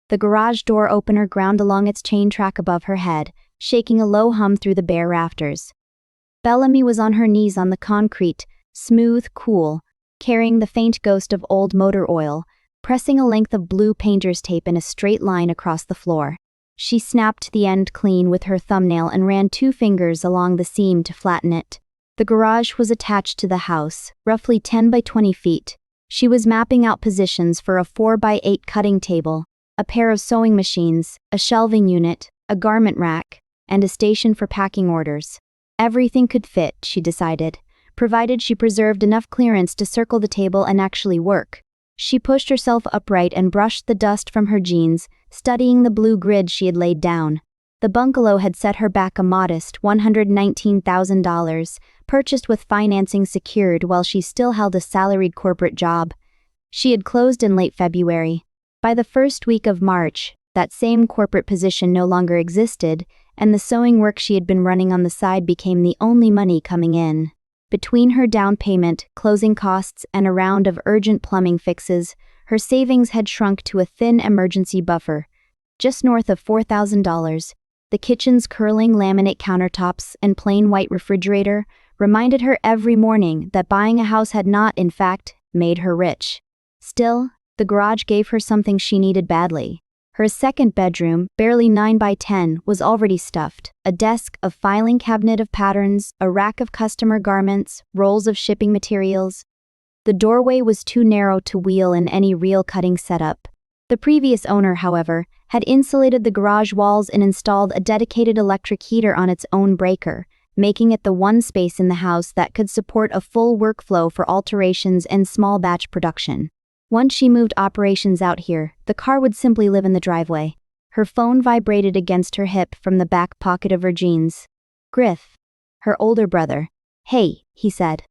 The garage door opener ground along its chain track above her head, shaking a low hum through the bare rafters. Bellamy was on her knees on the concrete, smooth, cool, carrying the faint ghost of old motor oil, pressing a length of blue painter's tape in a straight line across the floor. She snapped the end clean with her thumbnail and ran 2 fingers along the seam to flatten it. The garage was attached to the house, roughly 10 by 20 feet. She was mapping out positions for a 4 by 8 cutting table, a pair of sewing machines, a shelving unit, a garment rack, and a station for packing orders. Everything could fit, she decided, provided she preserved enough clearance to circle the table and actually work. She pushed herself upright and brushed the dust from her jeans, studying the blue grid she had laid down. The bungalow had set her back a modest $119,000, purchased with financing secured while she still held a salaried corporate job. She had closed in late February. By the first week of March, that same corporate position no longer existed, and the sewing work she had been running on the side became the only money coming in. Between her down payment, closing costs, and a round of urgent plumbing fixes, her savings had shrunk to a thin emergency buffer, just north of $4,000. The kitchen's curling laminate countertops and plain white refrigerator reminded her every morning that buying a house had not, in fact, made her rich. Still, the garage gave her something she needed badly. Her second bedroom, barely 9 by 10, was already stuffed. A desk, a filing cabinet of patterns, a rack of customer garments, rolls of shipping materials. The doorway was too narrow to wheel in any real cutting setup. The previous owner, however, had insulated the garage walls and installed a dedicated electric heater on its own breaker, making it the one space in the house that could support a full workflow for alterations and small batch production. Once she moved operations out here, the car would simply live in the driveway. Her phone vibrated against her hip from the back pocket of her jeans. Griff, her older brother. "Hey," he said.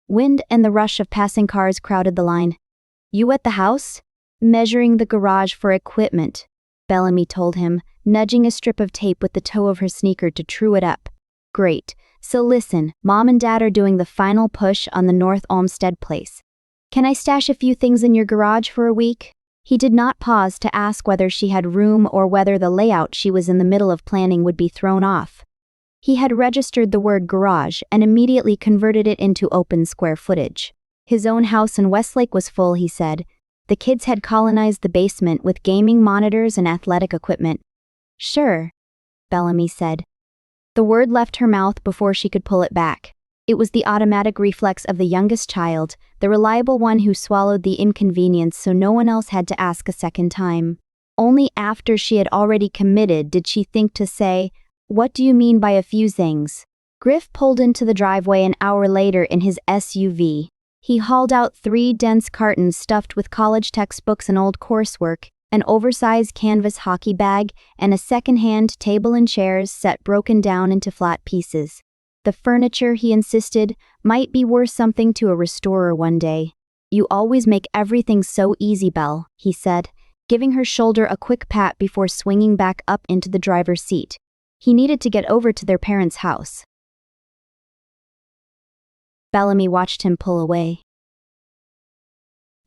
Wind and the rush of passing cars crowded the line. "You at the house?" "Measuring the garage for equipment," Bellamy told him, nudging a strip of tape with the toe of her sneaker to true it up. "Great. So listen, Mom and Dad are doing the final push on the North Olmsted place. Can I stash a few things in your garage for a week?" He did not pause to ask whether she had room or whether the layout she was in the middle of planning would be thrown off. He had registered the word garage and immediately converted it into open square footage. His own house in Westlake was full, he said. The kids had colonized the basement with gaming monitors and athletic equipment. "Sure," Bellamy said. The word left her mouth before she could pull it back. It was the automatic reflex of the youngest child, the reliable one who swallowed the inconvenience so no one else had to ask a second time. Only after she had already committed did she think to say, "What do you mean by a few things?" Griff pulled into the driveway an hour later in his SUV. He hauled out 3 dense cartons stuffed with college textbooks and old coursework, an oversized canvas hockey bag, and a second-hand table and chairs set broken down into flat pieces. The furniture, he insisted, might be worth something to a restorer one day. "You always make everything so easy, Belle," he said, giving her shoulder a quick pat before swinging back up into the driver's seat. He needed to get over to their parents' house. Bellamy watched him pull away.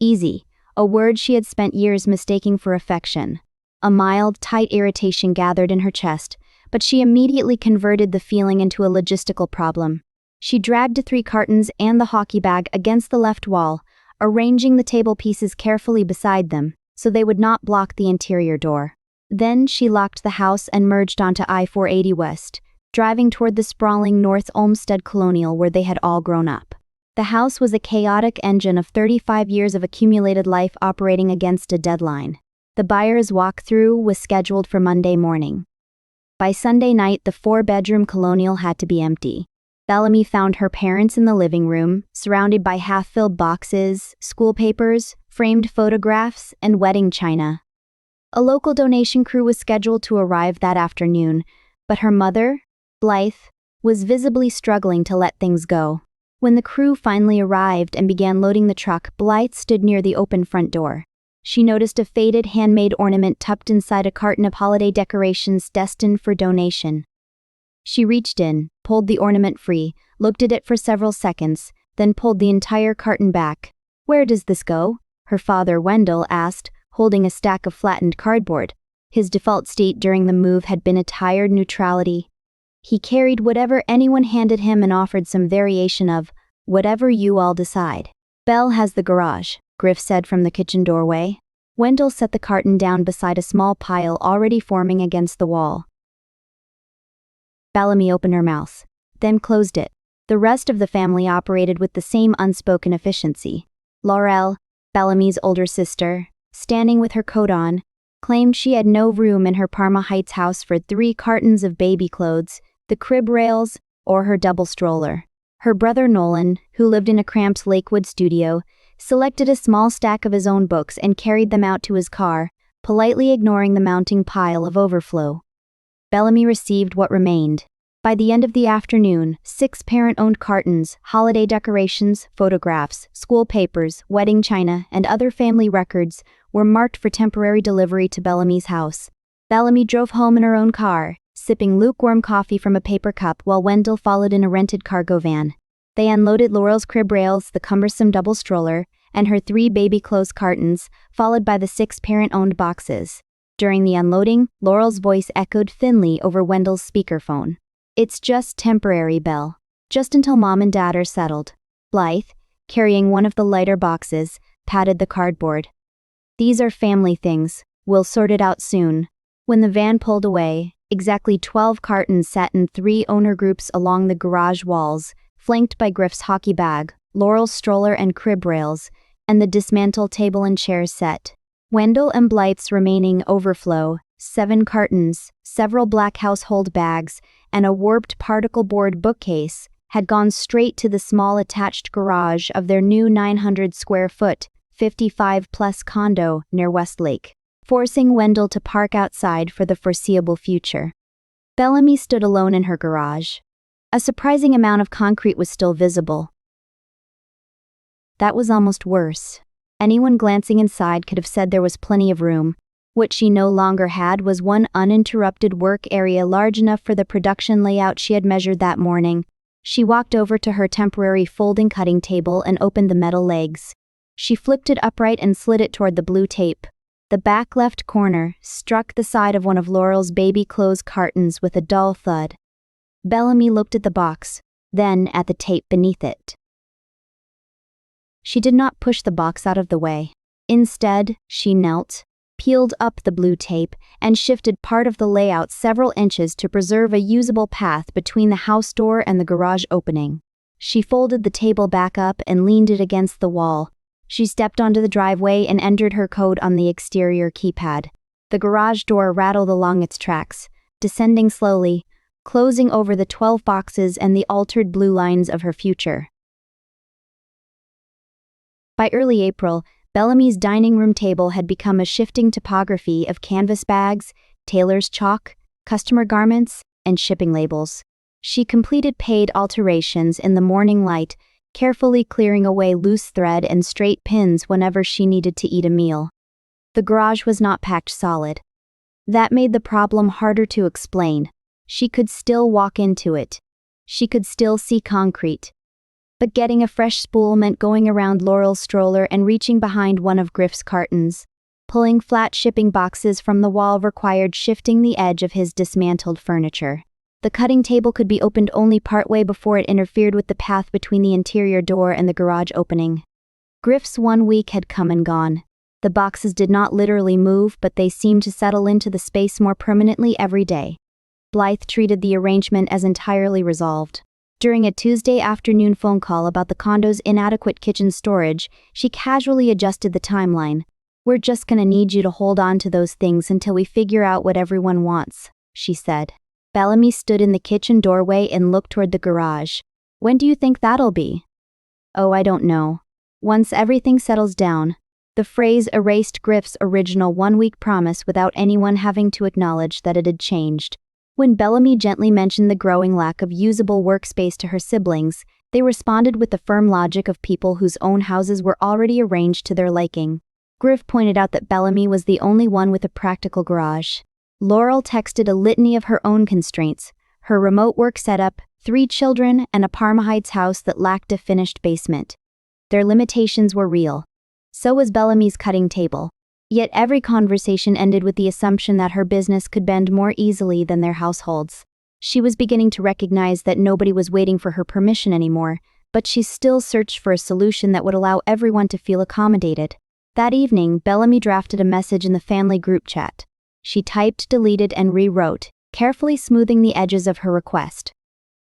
Easy, a word she had spent years mistaking for affection. A mild, tight irritation gathered in her chest, but she immediately converted the feeling into a logistical problem. She dragged 3 cartons and the hockey bag against the left wall, arranging the table pieces carefully beside them, so they would not block the interior door. Then she locked the house and merged onto I-480 West, driving toward the sprawling North Olmsted Colonial where they had all grown up. The house was a chaotic engine of 35 years of accumulated life operating against a deadline. The buyer's walkthrough was scheduled for Monday morning. By Sunday night, the 4-bedroom colonial had to be empty. Bellamy found her parents in the living room, surrounded by half-filled boxes, school papers, framed photographs, and wedding china. A local donation crew was scheduled to arrive that afternoon, but her mother, Blythe, was visibly struggling to let things go. When the crew finally arrived and began loading the truck, Blythe stood near the open front door. She noticed a faded handmade ornament tucked inside a carton of holiday decorations destined for donation. She reached in, pulled the ornament free, looked at it for several seconds, then pulled the entire carton back. "Where does this go?" her father Wendell asked, holding a stack of flattened cardboard. His default state during the move had been a tired neutrality. He carried whatever anyone handed him and offered some variation of, "Whatever you all decide." "Belle has the garage," Griff said from the kitchen doorway. Wendell set the carton down beside a small pile already forming against the wall. Bellamy opened her mouth, then closed it. The rest of the family operated with the same unspoken efficiency. Laurel, Bellamy's older sister, standing with her coat on, claimed she had no room in her Parma Heights house for 3 cartons of baby clothes, the crib rails, or her double stroller. Her brother Nolan, who lived in a cramped Lakewood studio, selected a small stack of his own books and carried them out to his car, politely ignoring the mounting pile of overflow. Bellamy received what remained. By the end of the afternoon, 6 parent-owned cartons, holiday decorations, photographs, school papers, wedding china, and other family records were marked for temporary delivery to Bellamy's house. Bellamy drove home in her own car, sipping lukewarm coffee from a paper cup while Wendell followed in a rented cargo van. They unloaded Laurel's crib rails, the cumbersome double stroller, and her 3 baby clothes cartons, followed by the 6 parent-owned boxes. During the unloading, Laurel's voice echoed thinly over Wendell's speakerphone. "It's just temporary, Belle. Just until Mom and Dad are settled." Blythe, carrying one of the lighter boxes, patted the cardboard. "These are family things. We'll sort it out soon." When the van pulled away, exactly 12 cartons sat in 3 owner groups along the garage walls, flanked by Griff's hockey bag, Laurel's stroller and crib rails, and the dismantled table and chair set. Wendell and Blythe's remaining overflow, 7 cartons, several black household bags, and a warped particle board bookcase, had gone straight to the small attached garage of their new 900-square-foot, 55-plus condo near Westlake, forcing Wendell to park outside for the foreseeable future. Bellamy stood alone in her garage. A surprising amount of concrete was still visible. That was almost worse. Anyone glancing inside could have said there was plenty of room. What she no longer had was one uninterrupted work area large enough for the production layout she had measured that morning. She walked over to her temporary folding cutting table and opened the metal legs. She flipped it upright and slid it toward the blue tape. The back left corner struck the side of one of Laurel's baby clothes cartons with a dull thud. Bellamy looked at the box, then at the tape beneath it. She did not push the box out of the way. Instead, she knelt, peeled up the blue tape, and shifted part of the layout several inches to preserve a usable path between the house door and the garage opening. She folded the table back up and leaned it against the wall. She stepped onto the driveway and entered her code on the exterior keypad. The garage door rattled along its tracks, descending slowly, closing over the 12 boxes and the altered blue lines of her future. By early April, Bellamy's dining room table had become a shifting topography of canvas bags, tailor's chalk, customer garments, and shipping labels. She completed paid alterations in the morning light, carefully clearing away loose thread and straight pins whenever she needed to eat a meal. The garage was not packed solid. That made the problem harder to explain. She could still walk into it. She could still see concrete. But getting a fresh spool meant going around Laurel's stroller and reaching behind one of Griff's cartons. Pulling flat shipping boxes from the wall required shifting the edge of his dismantled furniture. The cutting table could be opened only partway before it interfered with the path between the interior door and the garage opening. Griff's 1 week had come and gone. The boxes did not literally move, but they seemed to settle into the space more permanently every day. Blythe treated the arrangement as entirely resolved. During a Tuesday afternoon phone call about the condo's inadequate kitchen storage, she casually adjusted the timeline. "We're just gonna need you to hold on to those things until we figure out what everyone wants," she said. Bellamy stood in the kitchen doorway and looked toward the garage. "When do you think that'll be?" "Oh, I don't know. Once everything settles down." The phrase erased Griff's original 1-week promise without anyone having to acknowledge that it had changed. When Bellamy gently mentioned the growing lack of usable workspace to her siblings, they responded with the firm logic of people whose own houses were already arranged to their liking. Griff pointed out that Bellamy was the only one with a practical garage. Laurel texted a litany of her own constraints: her remote work setup, 3 children, and a Parma Heights house that lacked a finished basement. Their limitations were real. So was Bellamy's cutting table. Yet every conversation ended with the assumption that her business could bend more easily than their households. She was beginning to recognize that nobody was waiting for her permission anymore, but she still searched for a solution that would allow everyone to feel accommodated. That evening, Bellamy drafted a message in the family group chat. She typed, deleted, and rewrote, carefully smoothing the edges of her request.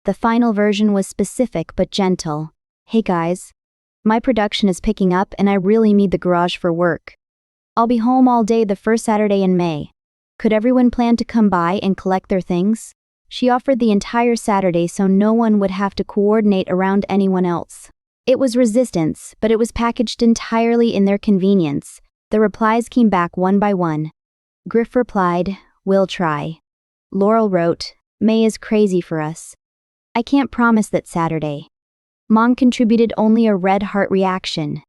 The final version was specific but gentle. "Hey guys, my production is picking up and I really need the garage for work. I'll be home all day the first Saturday in May. Could everyone plan to come by and collect their things?" She offered the entire Saturday so no one would have to coordinate around anyone else. It was resistance, but it was packaged entirely in their convenience. The replies came back one by one. Griff replied, "We'll try." Laurel wrote, "May is crazy for us. I can't promise that Saturday." Mom contributed only a red heart reaction.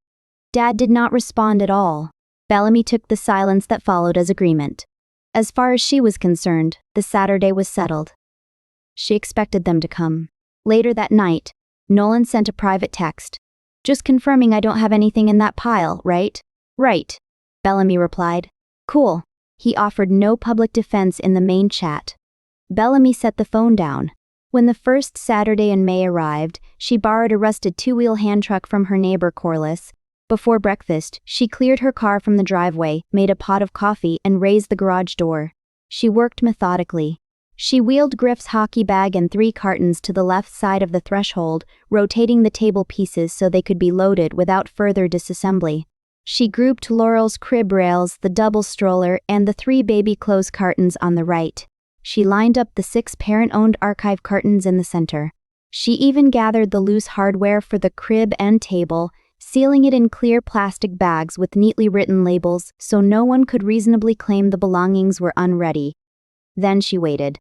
Dad did not respond at all. Bellamy took the silence that followed as agreement. As far as she was concerned, the Saturday was settled. She expected them to come. Later that night, Nolan sent a private text. "Just confirming I don't have anything in that pile, right?" "Right," Bellamy replied. "Cool." He offered no public defense in the main chat. Bellamy set the phone down. When the first Saturday in May arrived, she borrowed a rusted two-wheel hand truck from her neighbor Corliss. Before breakfast, she cleared her car from the driveway, made a pot of coffee, and raised the garage door. She worked methodically. She wheeled Griff's hockey bag and 3 cartons to the left side of the threshold, rotating the table pieces so they could be loaded without further disassembly. She grouped Laurel's crib rails, the double stroller, and the 3 baby clothes cartons on the right. She lined up the 6 parent-owned archive cartons in the center. She even gathered the loose hardware for the crib and table, sealing it in clear plastic bags with neatly written labels so no one could reasonably claim the belongings were unready. Then she waited.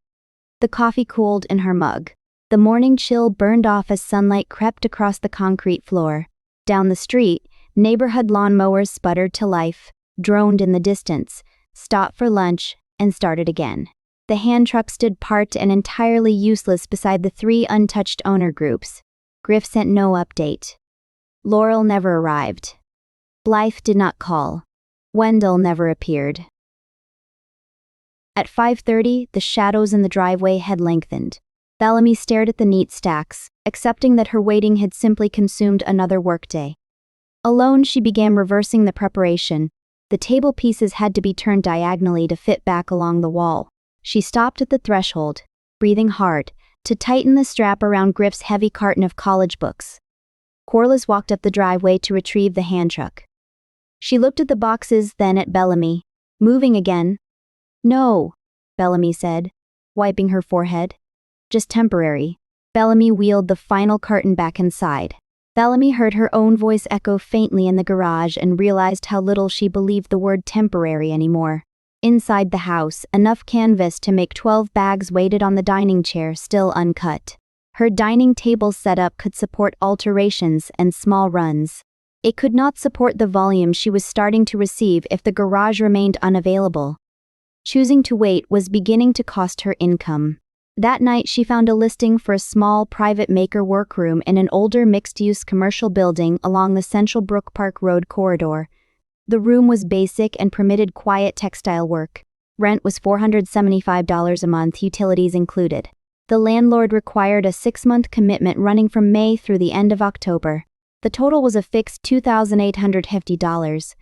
The coffee cooled in her mug. The morning chill burned off as sunlight crept across the concrete floor. Down the street, neighborhood lawnmowers sputtered to life, droned in the distance, stopped for lunch, and started again. The hand truck stood parked and entirely useless beside the 3 untouched owner groups. Griff sent no update. Laurel never arrived. Blythe did not call. Wendell never appeared. At 5:30, the shadows in the driveway had lengthened. Bellamy stared at the neat stacks, accepting that her waiting had simply consumed another workday. Alone, she began reversing the preparation. The table pieces had to be turned diagonally to fit back along the wall. She stopped at the threshold, breathing hard, to tighten the strap around Griff's heavy carton of college books. Corliss walked up the driveway to retrieve the hand truck. She looked at the boxes, then at Bellamy. "Moving again?" "No," Bellamy said, wiping her forehead. "Just temporary." Bellamy wheeled the final carton back inside. Bellamy heard her own voice echo faintly in the garage and realized how little she believed the word temporary anymore. Inside the house, enough canvas to make 12 bags waited on the dining chair, still uncut. Her dining table setup could support alterations and small runs. It could not support the volume she was starting to receive if the garage remained unavailable. Choosing to wait was beginning to cost her income. That night she found a listing for a small private maker workroom in an older mixed-use commercial building along the Central Brook Park Road corridor. The room was basic and permitted quiet textile work. Rent was $475 a month, utilities included. The landlord required a 6-month commitment running from May through the end of October. The total was a fixed $2,850.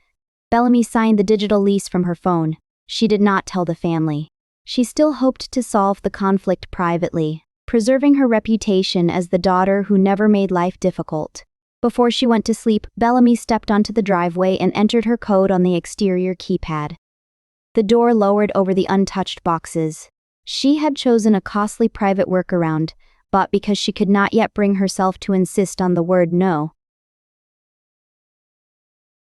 Bellamy signed the digital lease from her phone. She did not tell the family. She still hoped to solve the conflict privately, preserving her reputation as the daughter who never made life difficult. Before she went to sleep, Bellamy stepped onto the driveway and entered her code on the exterior keypad. The door lowered over the untouched boxes. She had chosen a costly private workaround, but because she could not yet bring herself to insist on the word no.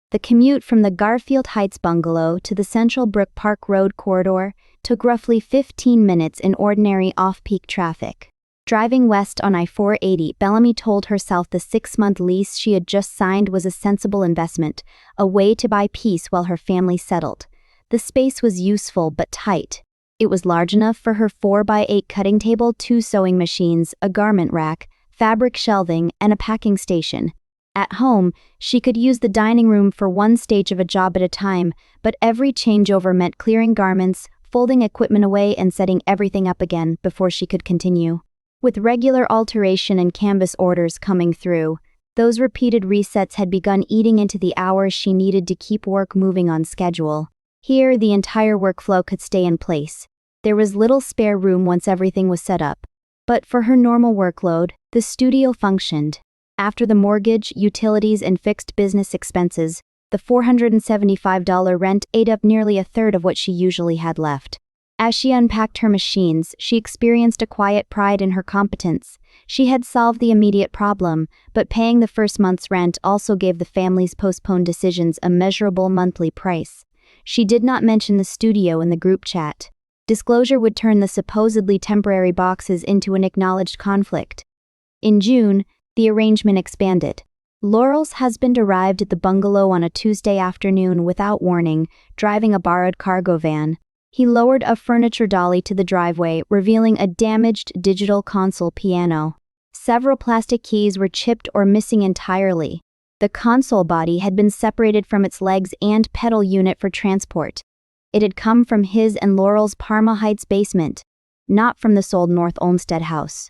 The commute from the Garfield Heights bungalow to the Central Brook Park Road corridor took roughly 15 minutes in ordinary off-peak traffic. Driving west on I-480, Bellamy told herself the 6-month lease she had just signed was a sensible investment, a way to buy peace while her family settled. The space was useful but tight. It was large enough for her 4x8 cutting table, 2 sewing machines, a garment rack, fabric shelving, and a packing station. At home, she could use the dining room for one stage of a job at a time, but every changeover meant clearing garments, folding equipment away and setting everything up again before she could continue. With regular alteration and canvas orders coming through, those repeated resets had begun eating into the hours she needed to keep work moving on schedule. Here, the entire workflow could stay in place. There was little spare room once everything was set up. But for her normal workload, the studio functioned. After the mortgage, utilities, and fixed business expenses, the $475 rent ate up nearly a third of what she usually had left. As she unpacked her machines, she experienced a quiet pride in her competence. She had solved the immediate problem, but paying the first month's rent also gave the family's postponed decisions a measurable monthly price. She did not mention the studio in the group chat. Disclosure would turn the supposedly temporary boxes into an acknowledged conflict. In June, the arrangement expanded. Laurel's husband arrived at the bungalow on a Tuesday afternoon without warning, driving a borrowed cargo van. He lowered a furniture dolly to the driveway, revealing a damaged digital console piano. Several plastic keys were chipped or missing entirely. The console body had been separated from its legs and pedal unit for transport. It had come from his and Laurel's Parma Heights basement, not from the sold North Olmsted house.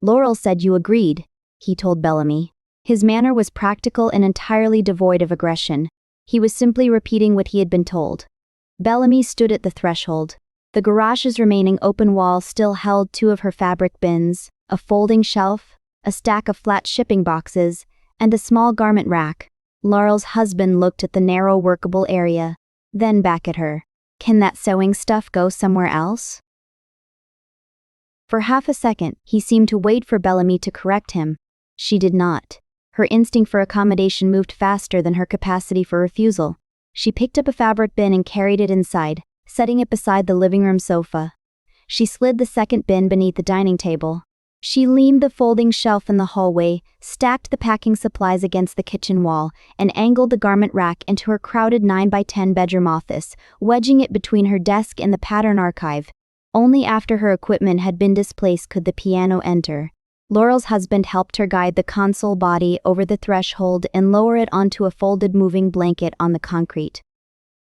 "Laurel said you agreed," he told Bellamy. His manner was practical and entirely devoid of aggression. He was simply repeating what he had been told. Bellamy stood at the threshold. The garage's remaining open wall still held two of her fabric bins, a folding shelf, a stack of flat shipping boxes, and a small garment rack. Laurel's husband looked at the narrow workable area, then back at her. "Can that sewing stuff go somewhere else?" For half a second, he seemed to wait for Bellamy to correct him. She did not. Her instinct for accommodation moved faster than her capacity for refusal. She picked up a fabric bin and carried it inside, setting it beside the living room sofa. She slid the second bin beneath the dining table. She leaned the folding shelf in the hallway, stacked the packing supplies against the kitchen wall, and angled the garment rack into her crowded 9x10 bedroom office, wedging it between her desk and the pattern archive. Only after her equipment had been displaced could the piano enter. Laurel's husband helped her guide the console body over the threshold and lower it onto a folded moving blanket on the concrete.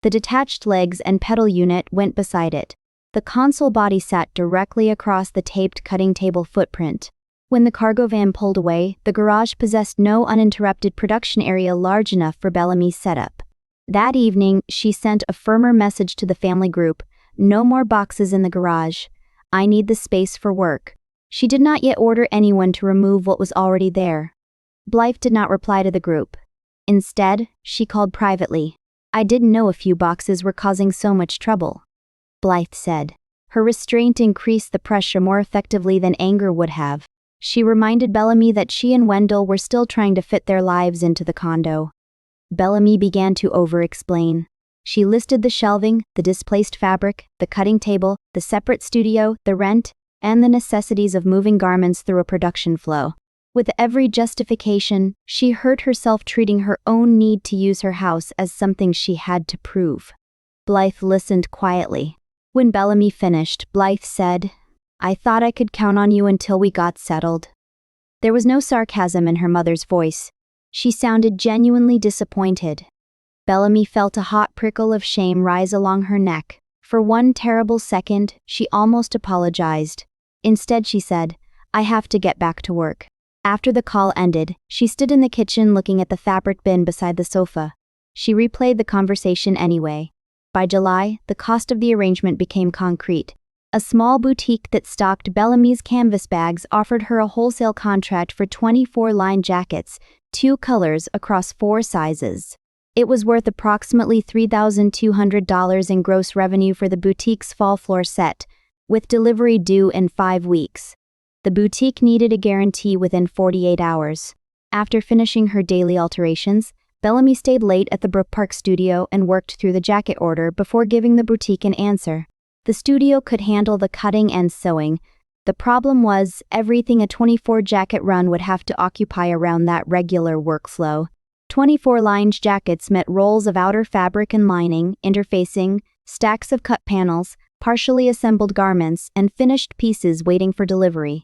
The detached legs and pedal unit went beside it. The console body sat directly across the taped cutting table footprint. When the cargo van pulled away, the garage possessed no uninterrupted production area large enough for Bellamy's setup. That evening, she sent a firmer message to the family group: "No more boxes in the garage. I need the space for work." She did not yet order anyone to remove what was already there. Blythe did not reply to the group. Instead, she called privately. "I didn't know a few boxes were causing so much trouble," Blythe said. Her restraint increased the pressure more effectively than anger would have. She reminded Bellamy that she and Wendell were still trying to fit their lives into the condo. Bellamy began to over-explain. She listed the shelving, the displaced fabric, the cutting table, the separate studio, the rent, and the necessities of moving garments through a production flow. With every justification, she heard herself treating her own need to use her house as something she had to prove. Blythe listened quietly. When Bellamy finished, Blythe said, "I thought I could count on you until we got settled." There was no sarcasm in her mother's voice. She sounded genuinely disappointed. Bellamy felt a hot prickle of shame rise along her neck. For one terrible second, she almost apologized. Instead, she said, "I have to get back to work." After the call ended, she stood in the kitchen looking at the fabric bin beside the sofa. She replayed the conversation anyway. By July, the cost of the arrangement became concrete. A small boutique that stocked Bellamy's canvas bags offered her a wholesale contract for 24 lined jackets, 2 colors across 4 sizes. It was worth approximately $3,200 in gross revenue for the boutique's fall floor set, with delivery due in 5 weeks. The boutique needed a guarantee within 48 hours. After finishing her daily alterations, Bellamy stayed late at the Brook Park studio and worked through the jacket order before giving the boutique an answer. The studio could handle the cutting and sewing. The problem was, everything a 24 jacket run would have to occupy around that regular workflow. 24 lined jackets meant rolls of outer fabric and lining, interfacing, stacks of cut panels, partially assembled garments, and finished pieces waiting for delivery.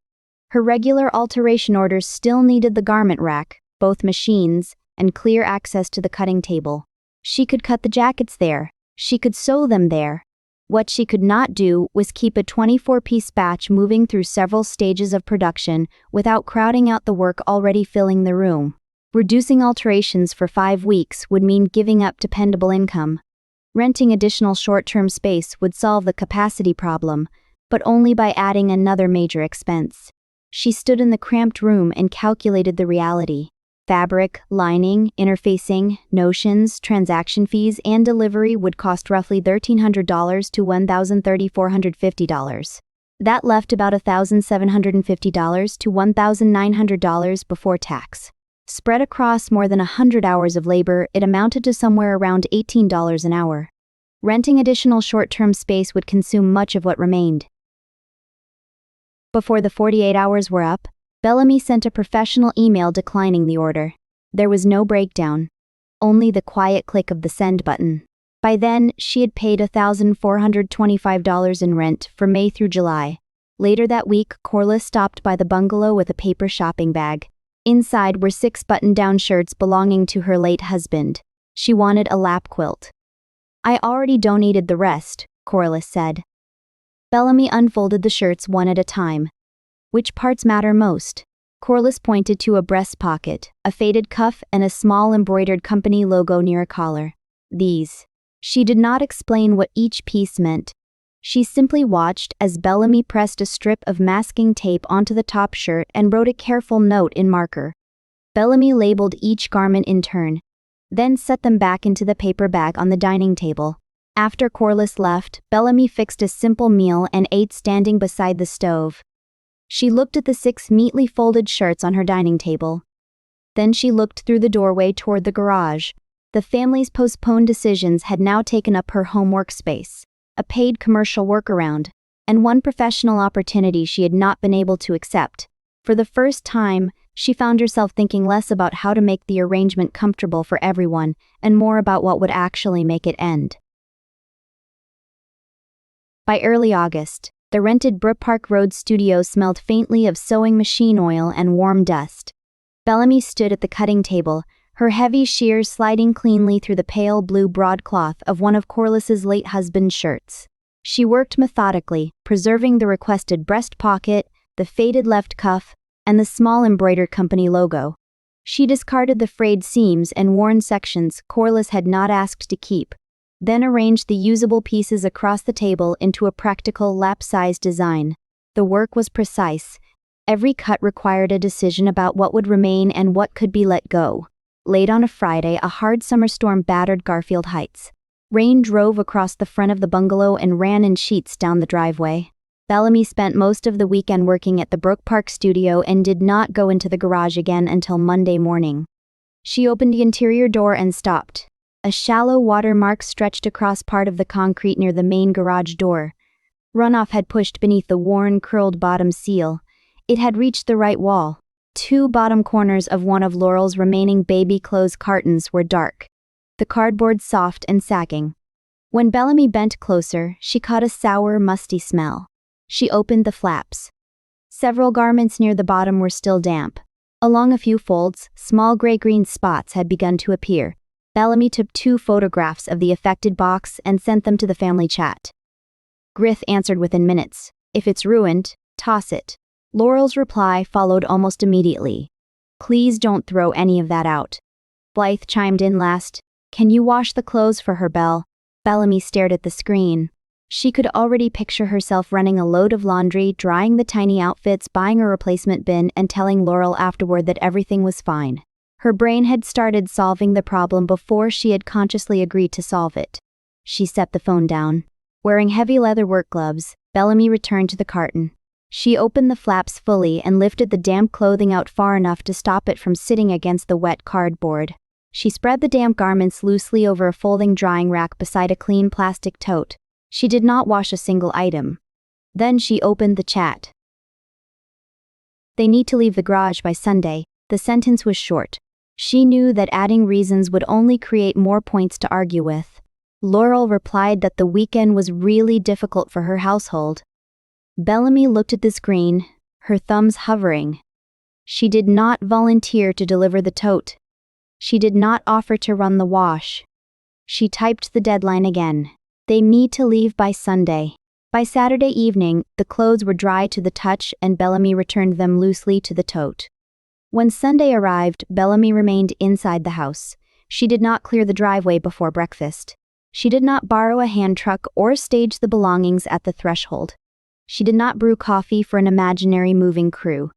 Her regular alteration orders still needed the garment rack, both machines, and clear access to the cutting table. She could cut the jackets there. She could sew them there. What she could not do was keep a 24-piece batch moving through several stages of production without crowding out the work already filling the room. Reducing alterations for 5 weeks would mean giving up dependable income. Renting additional short-term space would solve the capacity problem, but only by adding another major expense. She stood in the cramped room and calculated the reality. Fabric, lining, interfacing, notions, transaction fees, and delivery would cost roughly $1,300 to $1,350. That left about $1,750 to $1,900 before tax. Spread across more than 100 hours of labor, it amounted to somewhere around $18 an hour. Renting additional short-term space would consume much of what remained. Before the 48 hours were up, Bellamy sent a professional email declining the order. There was no breakdown, only the quiet click of the send button. By then, she had paid $1,425 in rent for May through July. Later that week, Corliss stopped by the bungalow with a paper shopping bag. Inside were 6 button-down shirts belonging to her late husband. She wanted a lap quilt. "I already donated the rest," Corliss said. Bellamy unfolded the shirts one at a time. "Which parts matter most?" Corliss pointed to a breast pocket, a faded cuff, and a small embroidered company logo near a collar. "These." She did not explain what each piece meant. She simply watched as Bellamy pressed a strip of masking tape onto the top shirt and wrote a careful note in marker. Bellamy labeled each garment in turn, then set them back into the paper bag on the dining table. After Corliss left, Bellamy fixed a simple meal and ate standing beside the stove. She looked at the 6 neatly folded shirts on her dining table. Then she looked through the doorway toward the garage. The family's postponed decisions had now taken up her home workspace, a paid commercial workaround, and one professional opportunity she had not been able to accept. For the first time, she found herself thinking less about how to make the arrangement comfortable for everyone and more about what would actually make it end. By early August, the rented Brook Park Road studio smelled faintly of sewing machine oil and warm dust. Bellamy stood at the cutting table, her heavy shears sliding cleanly through the pale blue broadcloth of one of Corliss's late husband's shirts. She worked methodically, preserving the requested breast pocket, the faded left cuff, and the small embroidered company logo. She discarded the frayed seams and worn sections Corliss had not asked to keep, then arranged the usable pieces across the table into a practical lap-size design. The work was precise. Every cut required a decision about what would remain and what could be let go. Late on a Friday, a hard summer storm battered Garfield Heights. Rain drove across the front of the bungalow and ran in sheets down the driveway. Bellamy spent most of the weekend working at the Brook Park studio and did not go into the garage again until Monday morning. She opened the interior door and stopped. A shallow watermark stretched across part of the concrete near the main garage door. Runoff had pushed beneath the worn, curled bottom seal. It had reached the right wall. 2 bottom corners of one of Laurel's remaining baby clothes cartons were dark, the cardboard soft and sagging. When Bellamy bent closer, she caught a sour, musty smell. She opened the flaps. Several garments near the bottom were still damp. Along a few folds, small gray-green spots had begun to appear. Bellamy took 2 photographs of the affected box and sent them to the family chat. Griff answered within minutes. "If it's ruined, toss it." Laurel's reply followed almost immediately. "Please don't throw any of that out." Blythe chimed in last. "Can you wash the clothes for her, Belle?" Bellamy stared at the screen. She could already picture herself running a load of laundry, drying the tiny outfits, buying a replacement bin, and telling Laurel afterward that everything was fine. Her brain had started solving the problem before she had consciously agreed to solve it. She set the phone down. Wearing heavy leather work gloves, Bellamy returned to the carton. She opened the flaps fully and lifted the damp clothing out far enough to stop it from sitting against the wet cardboard. She spread the damp garments loosely over a folding drying rack beside a clean plastic tote. She did not wash a single item. Then she opened the chat. "They need to leave the garage by Sunday." The sentence was short. She knew that adding reasons would only create more points to argue with. Laurel replied that the weekend was really difficult for her household. Bellamy looked at the screen, her thumbs hovering. She did not volunteer to deliver the tote. She did not offer to run the wash. She typed the deadline again. They need to leave by Sunday. By Saturday evening, the clothes were dry to the touch and Bellamy returned them loosely to the tote. When Sunday arrived, Bellamy remained inside the house. She did not clear the driveway before breakfast. She did not borrow a hand truck or stage the belongings at the threshold. She did not brew coffee for an imaginary moving crew.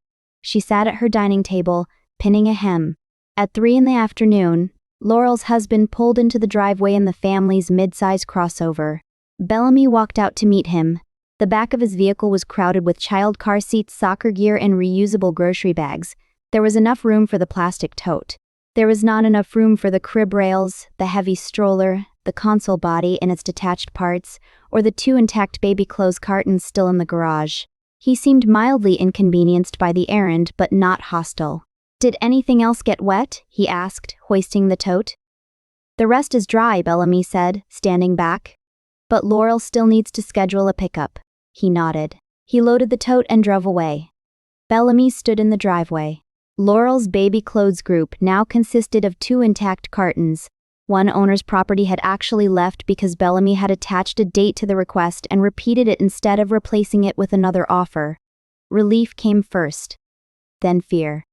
She sat at her dining table, pinning a hem. At 3 p.m, Laurel's husband pulled into the driveway in the family's mid-size crossover. Bellamy walked out to meet him. The back of his vehicle was crowded with child car seats, soccer gear, and reusable grocery bags. There was enough room for the plastic tote. There was not enough room for the crib rails, the heavy stroller, the console body and its detached parts, or the 2 intact baby clothes cartons still in the garage. He seemed mildly inconvenienced by the errand, but not hostile. "Did anything else get wet?" he asked, hoisting the tote. "The rest is dry," Bellamy said, standing back. "But Laurel still needs to schedule a pickup." He nodded. He loaded the tote and drove away. Bellamy stood in the driveway. Laurel's baby clothes group now consisted of 2 intact cartons. One owner's property had actually left because Bellamy had attached a date to the request and repeated it instead of replacing it with another offer. Relief came first, then fear.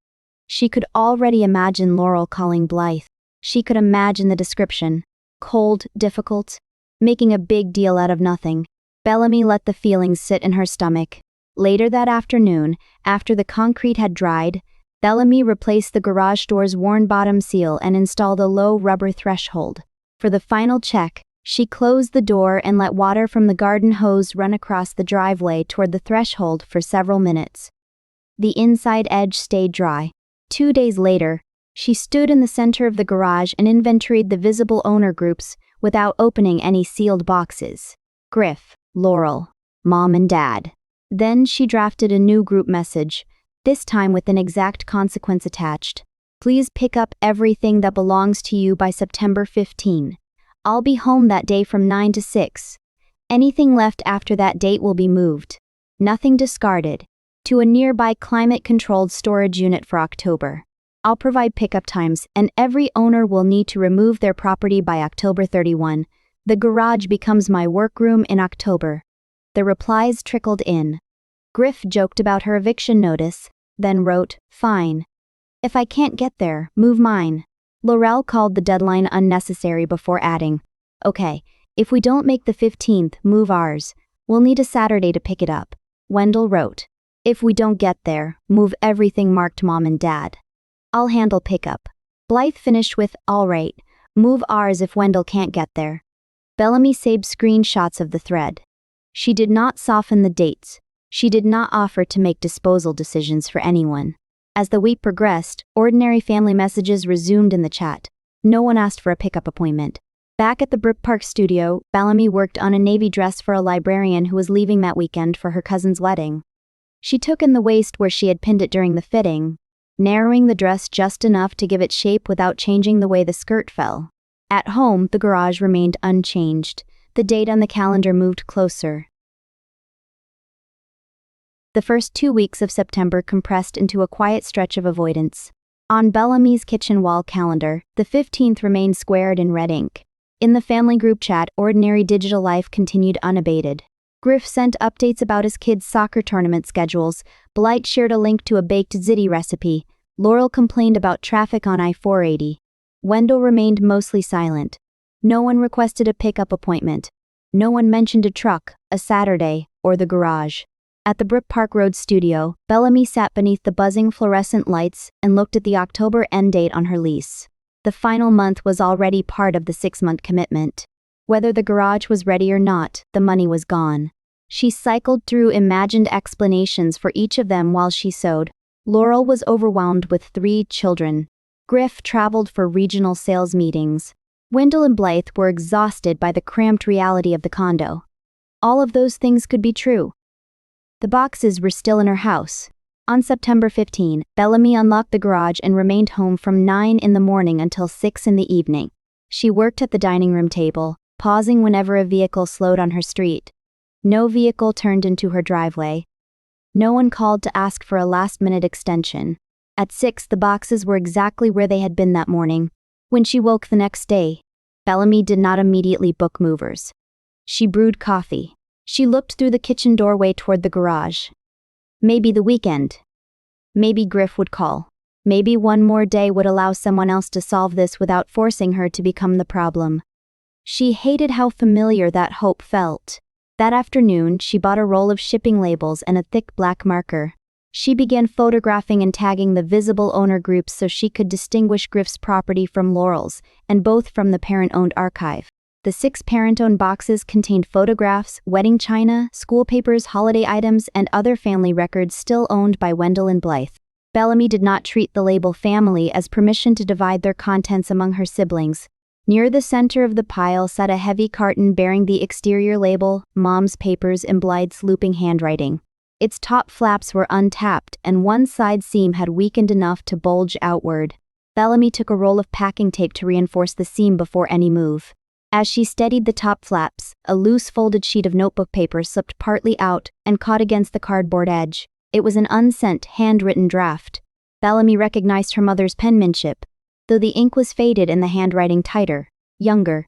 She could already imagine Laurel calling Blythe. She could imagine the description. Cold, difficult, making a big deal out of nothing. Bellamy let the feelings sit in her stomach. Later that afternoon, after the concrete had dried, Bellamy replaced the garage door's worn bottom seal and installed a low rubber threshold. For the final check, she closed the door and let water from the garden hose run across the driveway toward the threshold for several minutes. The inside edge stayed dry. 2 days later, she stood in the center of the garage and inventoried the visible owner groups without opening any sealed boxes. Griff, Laurel, Mom and Dad. Then she drafted a new group message, this time with an exact consequence attached. "Please pick up everything that belongs to you by September 15. I'll be home that day from 9 to 6. Anything left after that date will be moved. Nothing discarded. To a nearby climate-controlled storage unit for October. I'll provide pickup times, and every owner will need to remove their property by October 31. The garage becomes my workroom in October." The replies trickled in. Griff joked about her eviction notice, then wrote, "Fine. If I can't get there, move mine." Laurel called the deadline unnecessary before adding, "Okay, if we don't make the 15th, move ours. We'll need a Saturday to pick it up." Wendell wrote, "If we don't get there, move everything marked Mom and Dad. I'll handle pickup." Blythe finished with, "All right, move ours if Wendell can't get there." Bellamy saved screenshots of the thread. She did not soften the dates. She did not offer to make disposal decisions for anyone. As the week progressed, ordinary family messages resumed in the chat. No one asked for a pickup appointment. Back at the Brook Park studio, Bellamy worked on a navy dress for a librarian who was leaving that weekend for her cousin's wedding. She took in the waist where she had pinned it during the fitting, narrowing the dress just enough to give it shape without changing the way the skirt fell. At home, the garage remained unchanged. The date on the calendar moved closer. The first 2 weeks of September compressed into a quiet stretch of avoidance. On Bellamy's kitchen wall calendar, the 15th remained squared in red ink. In the family group chat, ordinary digital life continued unabated. Griff sent updates about his kids' soccer tournament schedules. Blight shared a link to a baked ziti recipe. Laurel complained about traffic on I-480. Wendell remained mostly silent. No one requested a pickup appointment. No one mentioned a truck, a Saturday, or the garage. At the Brook Park Road studio, Bellamy sat beneath the buzzing fluorescent lights and looked at the October end date on her lease. The final month was already part of the 6-month commitment. Whether the garage was ready or not, the money was gone. She cycled through imagined explanations for each of them while she sewed. Laurel was overwhelmed with 3 children. Griff traveled for regional sales meetings. Wendell and Blythe were exhausted by the cramped reality of the condo. All of those things could be true. The boxes were still in her house. On September 15, Bellamy unlocked the garage and remained home from 9 in the morning until 6 in the evening. She worked at the dining room table, pausing whenever a vehicle slowed on her street. No vehicle turned into her driveway. No one called to ask for a last-minute extension. At 6, the boxes were exactly where they had been that morning. When she woke the next day, Bellamy did not immediately book movers. She brewed coffee. She looked through the kitchen doorway toward the garage. Maybe the weekend. Maybe Griff would call. Maybe one more day would allow someone else to solve this without forcing her to become the problem. She hated how familiar that hope felt. That afternoon, she bought a roll of shipping labels and a thick black marker. She began photographing and tagging the visible owner groups so she could distinguish Griff's property from Laurel's, and both from the parent-owned archive. The 6 parent-owned boxes contained photographs, wedding china, school papers, holiday items, and other family records still owned by Wendell and Blythe. Bellamy did not treat the label family as permission to divide their contents among her siblings. Near the center of the pile sat a heavy carton bearing the exterior label, Mom's Papers, in Blythe's looping handwriting. Its top flaps were untapped, and one side seam had weakened enough to bulge outward. Bellamy took a roll of packing tape to reinforce the seam before any move. As she steadied the top flaps, a loose folded sheet of notebook paper slipped partly out and caught against the cardboard edge. It was an unsent, handwritten draft. Bellamy recognized her mother's penmanship, though the ink was faded and the handwriting tighter, younger.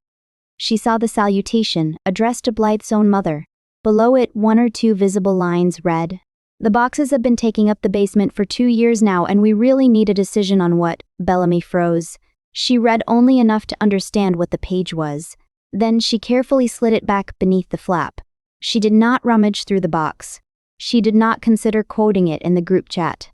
She saw the salutation, addressed to Blythe's own mother. Below it, 1 or 2 visible lines read, "The boxes have been taking up the basement for 2 years now, and we really need a decision on what." Bellamy froze. She read only enough to understand what the page was. Then she carefully slid it back beneath the flap. She did not rummage through the box. She did not consider quoting it in the group chat.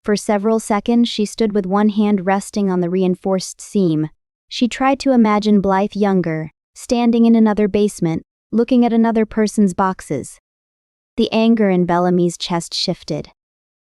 For several seconds, she stood with one hand resting on the reinforced seam. She tried to imagine Blythe younger, standing in another basement, looking at another person's boxes. The anger in Bellamy's chest shifted.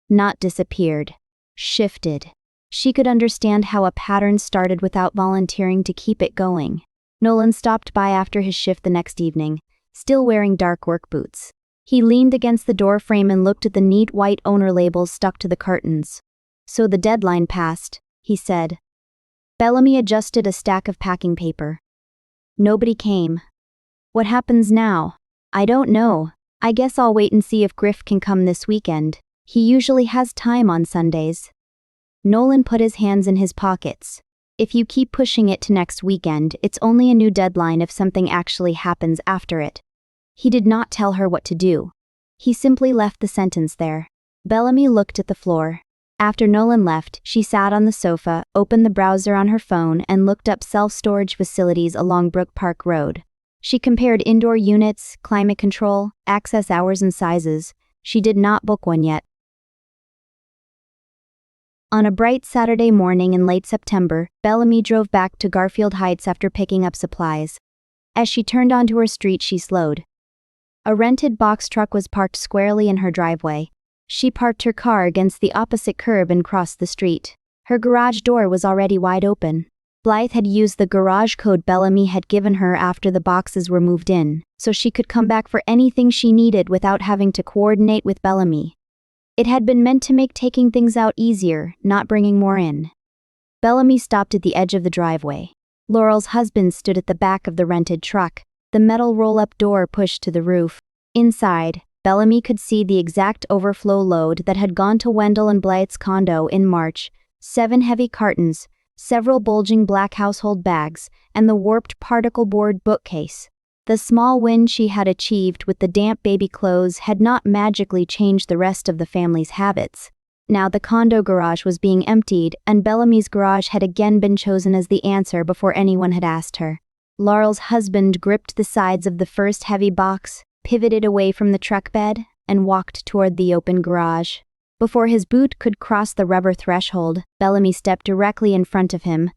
Not disappeared. Shifted. She could understand how a pattern started without volunteering to keep it going. Nolan stopped by after his shift the next evening, still wearing dark work boots. He leaned against the door frame and looked at the neat white owner labels stuck to the curtains. "So the deadline passed," he said. Bellamy adjusted a stack of packing paper. "Nobody came. What happens now? I don't know. I guess I'll wait and see if Griff can come this weekend. He usually has time on Sundays." Nolan put his hands in his pockets. "If you keep pushing it to next weekend, it's only a new deadline if something actually happens after it." He did not tell her what to do. He simply left the sentence there. Bellamy looked at the floor. After Nolan left, she sat on the sofa, opened the browser on her phone, and looked up self-storage facilities along Brook Park Road. She compared indoor units, climate control, access hours and sizes. She did not book one yet. On a bright Saturday morning in late September, Bellamy drove back to Garfield Heights after picking up supplies. As she turned onto her street, she slowed. A rented box truck was parked squarely in her driveway. She parked her car against the opposite curb and crossed the street. Her garage door was already wide open. Blythe had used the garage code Bellamy had given her after the boxes were moved in, so she could come back for anything she needed without having to coordinate with Bellamy. It had been meant to make taking things out easier, not bringing more in. Bellamy stopped at the edge of the driveway. Laurel's husband stood at the back of the rented truck, the metal roll-up door pushed to the roof. Inside, Bellamy could see the exact overflow load that had gone to Wendell and Blythe's condo in March: 7 heavy cartons, several bulging black household bags, and the warped particle board bookcase. The small win she had achieved with the damp baby clothes had not magically changed the rest of the family's habits. Now the condo garage was being emptied, and Bellamy's garage had again been chosen as the answer before anyone had asked her. Laurel's husband gripped the sides of the first heavy box, pivoted away from the truck bed, and walked toward the open garage. Before his boot could cross the rubber threshold, Bellamy stepped directly in front of him.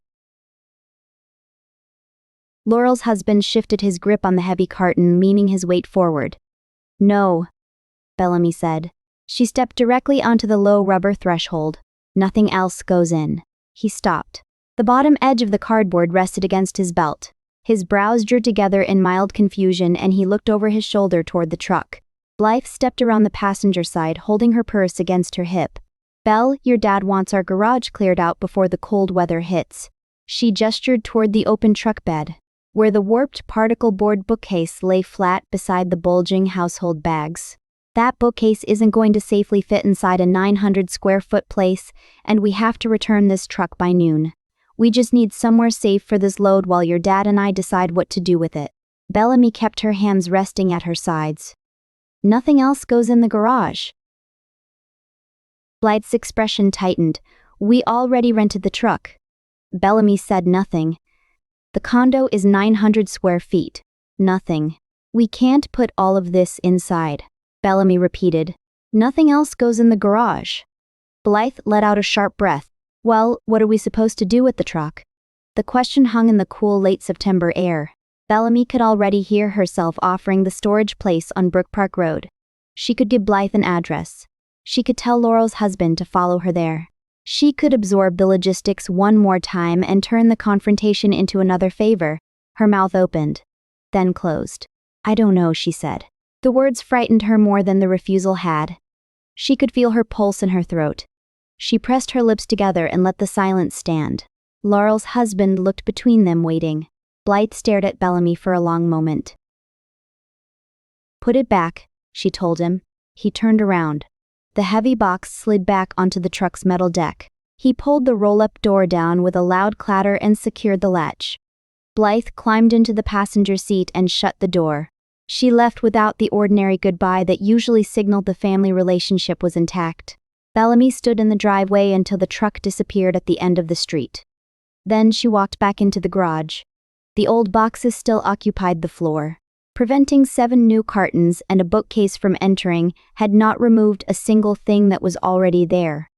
Laurel's husband shifted his grip on the heavy carton, leaning his weight forward. "No," Bellamy said. She stepped directly onto the low rubber threshold. "Nothing else goes in." He stopped. The bottom edge of the cardboard rested against his belt. His brows drew together in mild confusion, and he looked over his shoulder toward the truck. Blythe stepped around the passenger side, holding her purse against her hip. "Belle, your dad wants our garage cleared out before the cold weather hits." She gestured toward the open truck bed, where the warped particle board bookcase lay flat beside the bulging household bags. That bookcase isn't going to safely fit inside a 900 square foot place, and we have to return this truck by noon. We just need somewhere safe for this load while your dad and I decide what to do with it. Bellamy kept her hands resting at her sides. Nothing else goes in the garage. Blythe's expression tightened. We already rented the truck. Bellamy said nothing. The condo is 900 square feet. Nothing. We can't put all of this inside. Bellamy repeated. Nothing else goes in the garage. Blythe let out a sharp breath. Well, what are we supposed to do with the truck? The question hung in the cool late September air. Bellamy could already hear herself offering the storage place on Brook Park Road. She could give Blythe an address. She could tell Laurel's husband to follow her there. She could absorb the logistics one more time and turn the confrontation into another favor. Her mouth opened, then closed. I don't know, she said. The words frightened her more than the refusal had. She could feel her pulse in her throat. She pressed her lips together and let the silence stand. Laurel's husband looked between them, waiting. Blythe stared at Bellamy for a long moment. Put it back, she told him. He turned around. The heavy box slid back onto the truck's metal deck. He pulled the roll-up door down with a loud clatter and secured the latch. Blythe climbed into the passenger seat and shut the door. She left without the ordinary goodbye that usually signaled the family relationship was intact. Bellamy stood in the driveway until the truck disappeared at the end of the street. Then she walked back into the garage. The old boxes still occupied the floor. Preventing 7 new cartons and a bookcase from entering had not removed a single thing that was already there.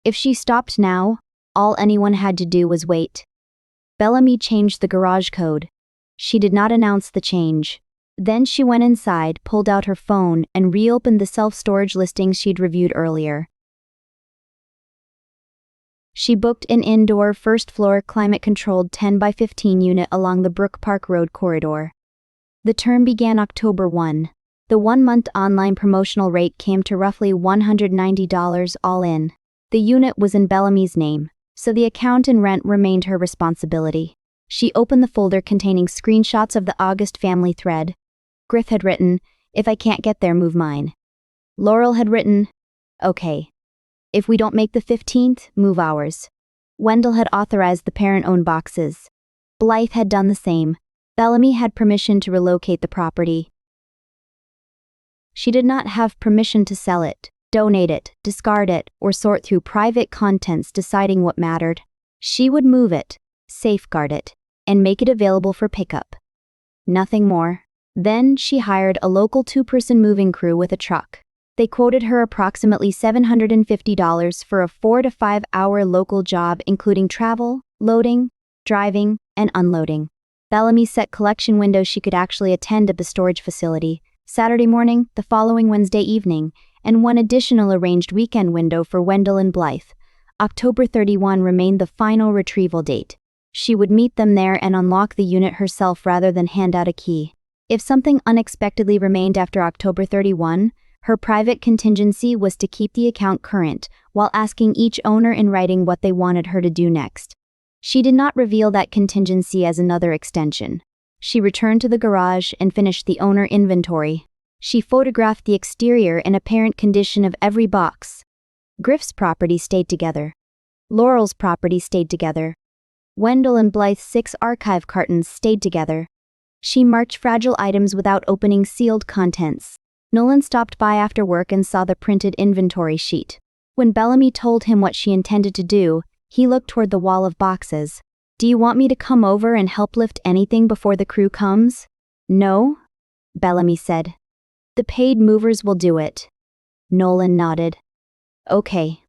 If she stopped now, all anyone had to do was wait. Bellamy changed the garage code. She did not announce the change. Then she went inside, pulled out her phone, and reopened the self-storage listings she'd reviewed earlier. She booked an indoor first-floor climate-controlled 10 by 15 unit along the Brook Park Road corridor. The term began October 1. The 1-month online promotional rate came to roughly $190 all in. The unit was in Bellamy's name, so the account and rent remained her responsibility. She opened the folder containing screenshots of the August family thread. Griff had written, "If I can't get there, move mine." Laurel had written, "Okay. If we don't make the 15th, move ours." Wendell had authorized the parent-owned boxes. Blythe had done the same. Bellamy had permission to relocate the property. She did not have permission to sell it, donate it, discard it, or sort through private contents deciding what mattered. She would move it, safeguard it, and make it available for pickup. Nothing more. Then she hired a local 2-person moving crew with a truck. They quoted her approximately $750 for a 4 to 5 hour local job including travel, loading, driving, and unloading. Bellamy set collection windows she could actually attend at the storage facility, Saturday morning, the following Wednesday evening, and one additional arranged weekend window for Wendell and Blythe. October 31 remained the final retrieval date. She would meet them there and unlock the unit herself rather than hand out a key. If something unexpectedly remained after October 31, her private contingency was to keep the account current while asking each owner in writing what they wanted her to do next. She did not reveal that contingency as another extension. She returned to the garage and finished the owner inventory. She photographed the exterior and apparent condition of every box. Griff's property stayed together. Laurel's property stayed together. Wendell and Blythe's 6 archive cartons stayed together. She marked fragile items without opening sealed contents. Nolan stopped by after work and saw the printed inventory sheet. When Bellamy told him what she intended to do, he looked toward the wall of boxes. "Do you want me to come over and help lift anything before the crew comes?" "No," Bellamy said. "The paid movers will do it." Nolan nodded. "Okay."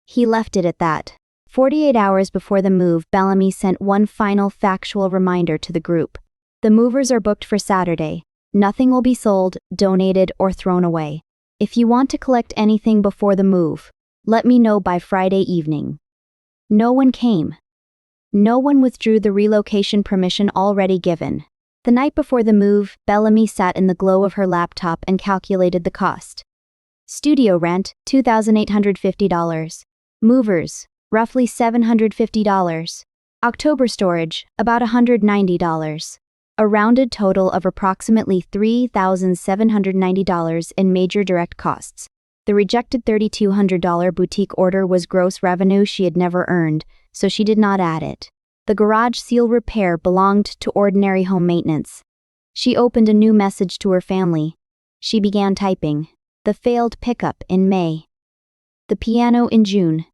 He left it at that. 48 hours before the move, Bellamy sent one final factual reminder to the group. The movers are booked for Saturday. Nothing will be sold, donated, or thrown away. If you want to collect anything before the move, let me know by Friday evening. No one came. No one withdrew the relocation permission already given. The night before the move, Bellamy sat in the glow of her laptop and calculated the cost. Studio rent, $2,850. Movers, roughly $750. October storage, about $190. a rounded total of approximately $3,790 in major direct costs. The rejected $3,200 boutique order was gross revenue she had never earned, so she did not add it. The garage seal repair belonged to ordinary home maintenance. She opened a new message to her family. She began typing. The failed pickup in May. The piano in June.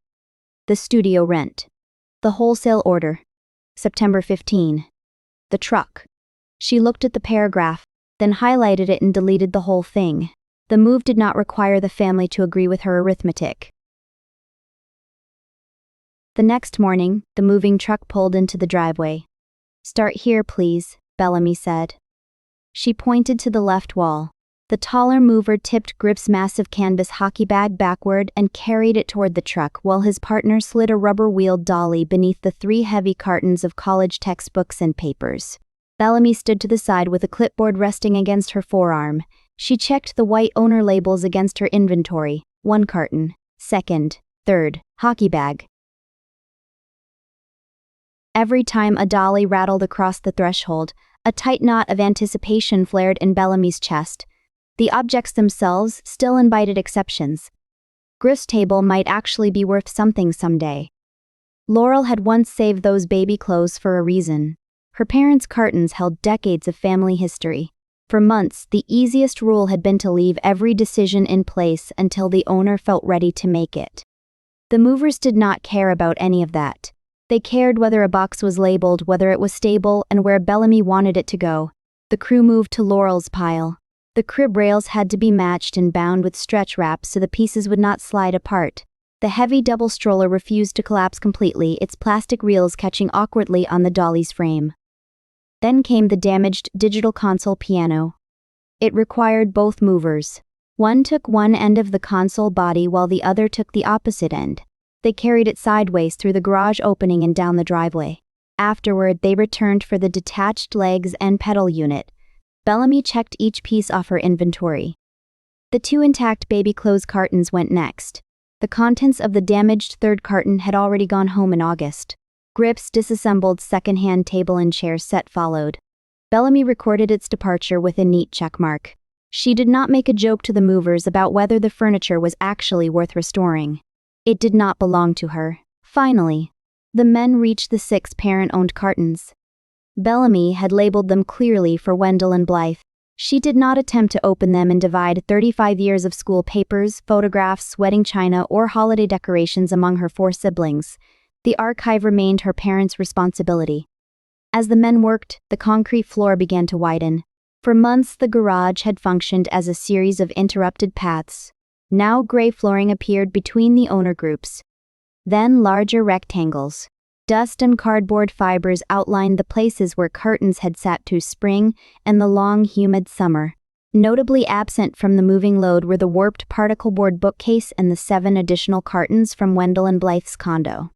The studio rent. The wholesale order. September 15. The truck. She looked at the paragraph, then highlighted it and deleted the whole thing. The move did not require the family to agree with her arithmetic. The next morning, the moving truck pulled into the driveway. "Start here, please," Bellamy said. She pointed to the left wall. The taller mover tipped Grip's massive canvas hockey bag backward and carried it toward the truck while his partner slid a rubber-wheeled dolly beneath the 3 heavy cartons of college textbooks and papers. Bellamy stood to the side with a clipboard resting against her forearm. She checked the white owner labels against her inventory. 1 carton, 2nd, 3rd, hockey bag. Every time a dolly rattled across the threshold, a tight knot of anticipation flared in Bellamy's chest. The objects themselves still invited exceptions. Grif's table might actually be worth something someday. Laurel had once saved those baby clothes for a reason. Her parents' cartons held decades of family history. For months, the easiest rule had been to leave every decision in place until the owner felt ready to make it. The movers did not care about any of that. They cared whether a box was labeled, whether it was stable, and where Bellamy wanted it to go. The crew moved to Laurel's pile. The crib rails had to be matched and bound with stretch wrap so the pieces would not slide apart. The heavy double stroller refused to collapse completely, its plastic reels catching awkwardly on the dolly's frame. Then came the damaged digital console piano. It required both movers. One took one end of the console body while the other took the opposite end. They carried it sideways through the garage opening and down the driveway. Afterward, they returned for the detached legs and pedal unit. Bellamy checked each piece off her inventory. The 2 intact baby clothes cartons went next. The contents of the damaged 3rd carton had already gone home in August. Grip's disassembled second-hand table and chair set followed. Bellamy recorded its departure with a neat checkmark. She did not make a joke to the movers about whether the furniture was actually worth restoring. It did not belong to her. Finally, the men reached the 6 parent-owned cartons. Bellamy had labeled them clearly for Wendell and Blythe. She did not attempt to open them and divide 35 years of school papers, photographs, wedding china, or holiday decorations among her 4 siblings. The archive remained her parents' responsibility. As the men worked, the concrete floor began to widen. For months, the garage had functioned as a series of interrupted paths. Now gray flooring appeared between the owner groups. Then larger rectangles. Dust and cardboard fibers outlined the places where curtains had sat through spring and the long, humid summer. Notably absent from the moving load were the warped particle board bookcase and the 7 additional cartons from Wendell and Blythe's condo.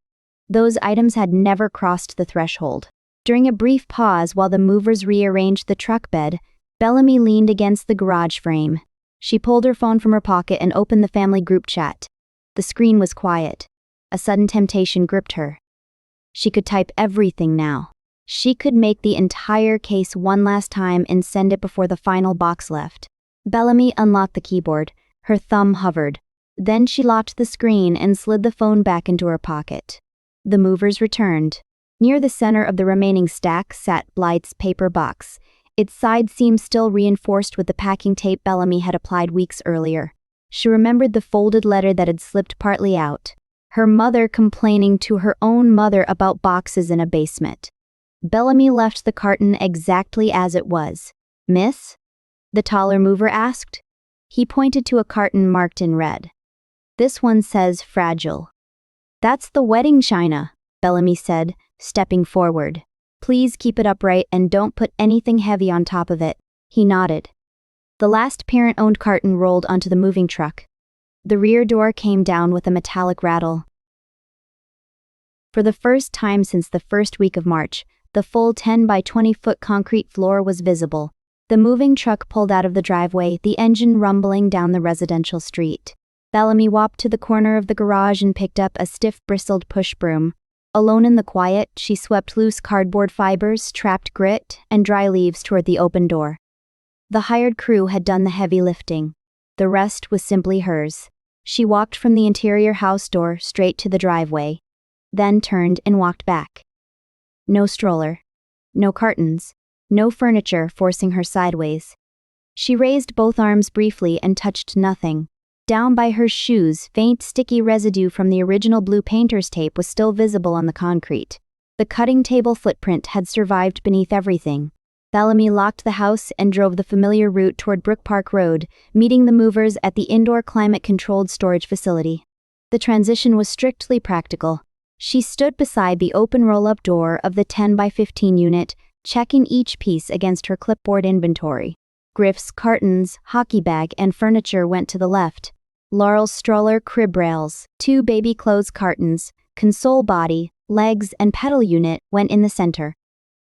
Those items had never crossed the threshold. During a brief pause while the movers rearranged the truck bed, Bellamy leaned against the garage frame. She pulled her phone from her pocket and opened the family group chat. The screen was quiet. A sudden temptation gripped her. She could type everything now. She could make the entire case one last time and send it before the final box left. Bellamy unlocked the keyboard. Her thumb hovered. Then she locked the screen and slid the phone back into her pocket. The movers returned. Near the center of the remaining stack sat Blythe's paper box, its side seam still reinforced with the packing tape Bellamy had applied weeks earlier. She remembered the folded letter that had slipped partly out. Her mother complaining to her own mother about boxes in a basement. Bellamy left the carton exactly as it was. "Miss?" the taller mover asked. He pointed to a carton marked in red. "This one says fragile." "That's the wedding china," Bellamy said, stepping forward. "Please keep it upright and don't put anything heavy on top of it." He nodded. The last parent-owned carton rolled onto the moving truck. The rear door came down with a metallic rattle. For the first time since the first week of March, the full 10 by 20-foot concrete floor was visible. The moving truck pulled out of the driveway, the engine rumbling down the residential street. Bellamy walked to the corner of the garage and picked up a stiff-bristled push broom. Alone in the quiet, she swept loose cardboard fibers, trapped grit, and dry leaves toward the open door. The hired crew had done the heavy lifting. The rest was simply hers. She walked from the interior house door straight to the driveway, then turned and walked back. No stroller. No cartons. No furniture forcing her sideways. She raised both arms briefly and touched nothing. Down by her shoes, faint sticky residue from the original blue painter's tape was still visible on the concrete. The cutting table footprint had survived beneath everything. Bellamy locked the house and drove the familiar route toward Brook Park Road, meeting the movers at the indoor climate-controlled storage facility. The transition was strictly practical. She stood beside the open roll-up door of the 10 by 15 unit, checking each piece against her clipboard inventory. Griff's cartons, hockey bag, and furniture went to the left. Laurel's stroller, crib rails, 2 baby clothes cartons, console body, legs, and pedal unit went in the center.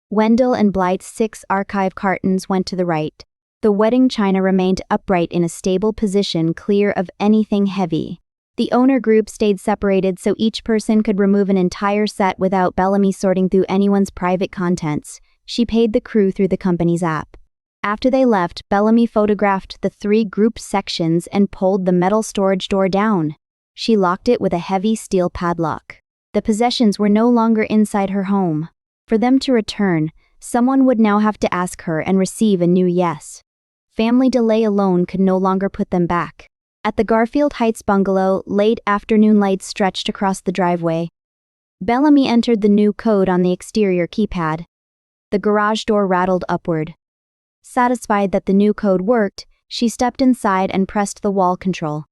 Wendell and Blythe's 6 archive cartons went to the right. The wedding china remained upright in a stable position, clear of anything heavy. The owner group stayed separated so each person could remove an entire set without Bellamy sorting through anyone's private contents. She paid the crew through the company's app. After they left, Bellamy photographed the 3 group sections and pulled the metal storage door down. She locked it with a heavy steel padlock. The possessions were no longer inside her home. For them to return, someone would now have to ask her and receive a new yes. Family delay alone could no longer put them back. At the Garfield Heights bungalow, late afternoon lights stretched across the driveway. Bellamy entered the new code on the exterior keypad. The garage door rattled upward. Satisfied that the new code worked, she stepped inside and pressed the wall control.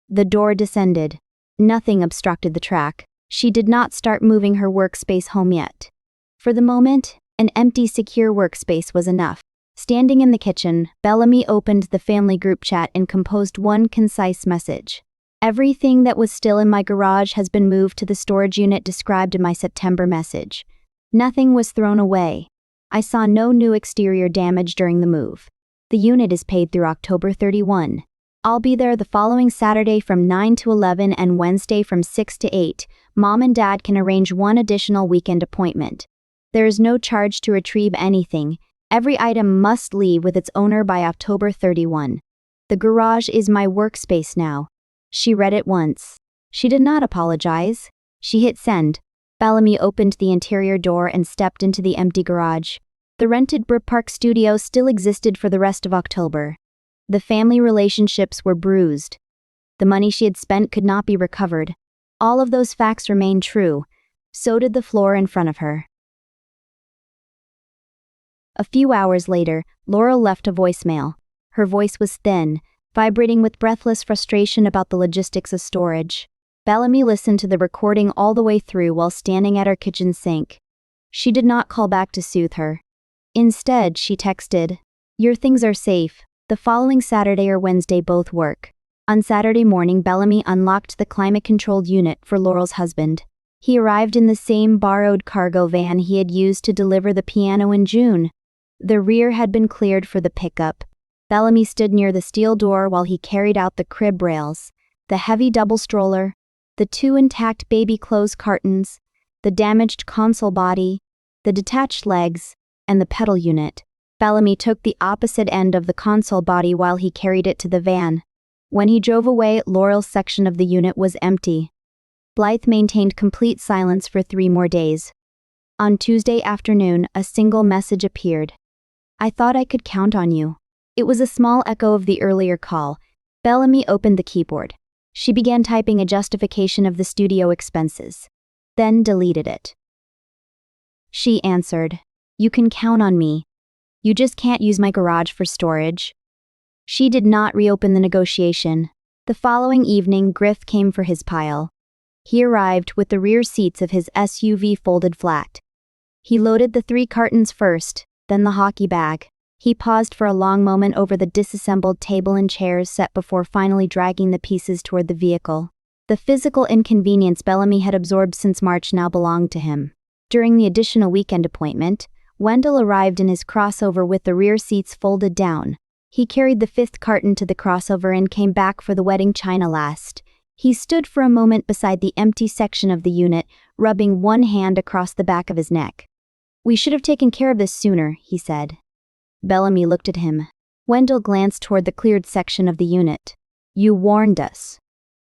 The door descended. Nothing obstructed the track. She did not start moving her workspace home yet. For the moment, an empty, secure workspace was enough. Standing in the kitchen, Bellamy opened the family group chat and composed one concise message. Everything that was still in my garage has been moved to the storage unit described in my September message. Nothing was thrown away. I saw no new exterior damage during the move. The unit is paid through October 31. I'll be there the following Saturday from 9 to 11 and Wednesday from 6 to 8. Mom and Dad can arrange one additional weekend appointment. There is no charge to retrieve anything. Every item must leave with its owner by October 31. The garage is my workspace now. She read it once. She did not apologize. She hit send. Bellamy opened the interior door and stepped into the empty garage. The rented Brook Park studio still existed for the rest of October. The family relationships were bruised. The money she had spent could not be recovered. All of those facts remained true. So did the floor in front of her. A few hours later, Laurel left a voicemail. Her voice was thin, vibrating with breathless frustration about the logistics of storage. Bellamy listened to the recording all the way through while standing at her kitchen sink. She did not call back to soothe her. Instead, she texted, "Your things are safe. The following Saturday or Wednesday both work." On Saturday morning, Bellamy unlocked the climate-controlled unit for Laurel's husband. He arrived in the same borrowed cargo van he had used to deliver the piano in June. The rear had been cleared for the pickup. Bellamy stood near the steel door while he carried out the crib rails, the heavy double stroller, the 2 intact baby clothes cartons, the damaged console body, the detached legs, and the pedal unit. Bellamy took the opposite end of the console body while he carried it to the van. When he drove away, Laurel's section of the unit was empty. Blythe maintained complete silence for 3 more days. On Tuesday afternoon, a single message appeared. "I thought I could count on you." It was a small echo of the earlier call. Bellamy opened the keyboard. She began typing a justification of the studio expenses, then deleted it. She answered, "You can count on me. You just can't use my garage for storage." She did not reopen the negotiation. The following evening, Griff came for his pile. He arrived with the rear seats of his SUV folded flat. He loaded the 3 cartons first, then the hockey bag. He paused for a long moment over the disassembled table and chairs set before finally dragging the pieces toward the vehicle. The physical inconvenience Bellamy had absorbed since March now belonged to him. During the additional weekend appointment, Wendell arrived in his crossover with the rear seats folded down. He carried the 5th carton to the crossover and came back for the wedding china last. He stood for a moment beside the empty section of the unit, rubbing one hand across the back of his neck. "We should have taken care of this sooner," he said. Bellamy looked at him. Wendell glanced toward the cleared section of the unit. "You warned us."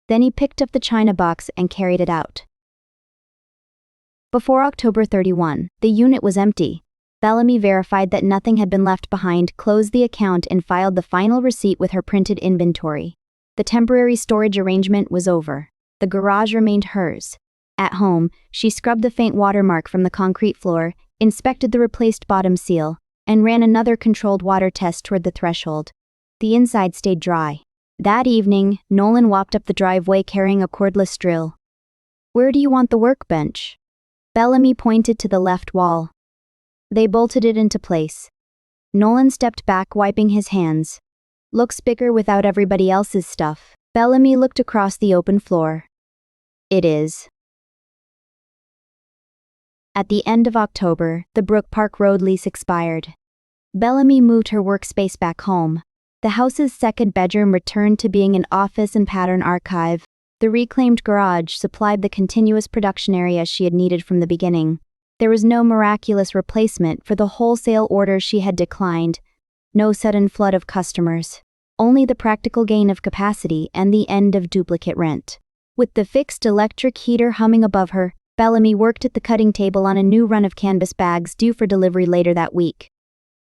Then he picked up the china box and carried it out. Before October 31, the unit was empty. Bellamy verified that nothing had been left behind, closed the account, and filed the final receipt with her printed inventory. The temporary storage arrangement was over. The garage remained hers. At home, she scrubbed the faint watermark from the concrete floor, inspected the replaced bottom seal, and ran another controlled water test toward the threshold. The inside stayed dry. That evening, Nolan walked up the driveway carrying a cordless drill. "Where do you want the workbench?" Bellamy pointed to the left wall. They bolted it into place. Nolan stepped back, wiping his hands. "Looks bigger without everybody else's stuff." Bellamy looked across the open floor. "It is." At the end of October, the Brook Park Road lease expired. Bellamy moved her workspace back home. The house's second bedroom returned to being an office and pattern archive. The reclaimed garage supplied the continuous production area she had needed from the beginning. There was no miraculous replacement for the wholesale orders she had declined, no sudden flood of customers, only the practical gain of capacity and the end of duplicate rent. With the fixed electric heater humming above her, Bellamy worked at the cutting table on a new run of canvas bags due for delivery later that week.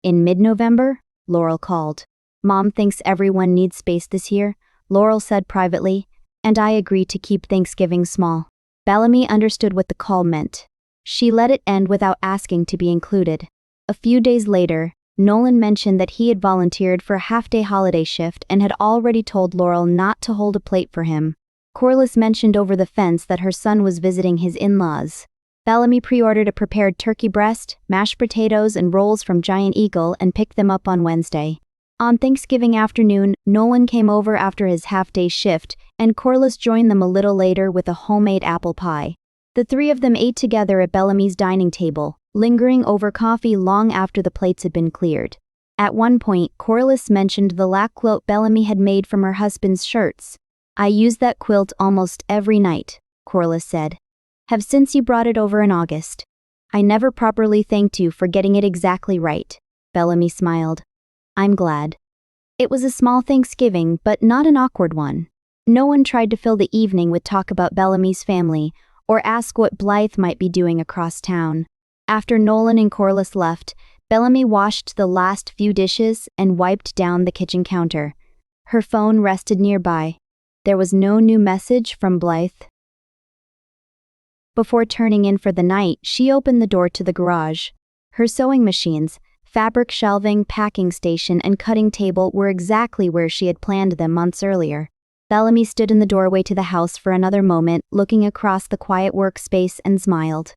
In mid-November, Laurel called. "Mom thinks everyone needs space this year," Laurel said privately, "and I agree to keep Thanksgiving small." Bellamy understood what the call meant. She let it end without asking to be included. A few days later, Nolan mentioned that he had volunteered for a half-day holiday shift and had already told Laurel not to hold a plate for him. Corliss mentioned over the fence that her son was visiting his in-laws. Bellamy pre-ordered a prepared turkey breast, mashed potatoes, and rolls from Giant Eagle and picked them up on Wednesday. On Thanksgiving afternoon, Nolan came over after his half-day shift, and Corliss joined them a little later with a homemade apple pie. The three of them ate together at Bellamy's dining table, lingering over coffee long after the plates had been cleared. At one point, Corliss mentioned the lac quilt Bellamy had made from her husband's shirts. "I use that quilt almost every night," Corliss said. "Have since you brought it over in August. I never properly thanked you for getting it exactly right." Bellamy smiled. "I'm glad." It was a small Thanksgiving, but not an awkward one. No one tried to fill the evening with talk about Bellamy's family, or ask what Blythe might be doing across town. After Nolan and Corliss left, Bellamy washed the last few dishes and wiped down the kitchen counter. Her phone rested nearby. There was no new message from Blythe. Before turning in for the night, she opened the door to the garage. Her sewing machines, fabric shelving, packing station, and cutting table were exactly where she had planned them months earlier. Bellamy stood in the doorway to the house for another moment, looking across the quiet workspace, and smiled.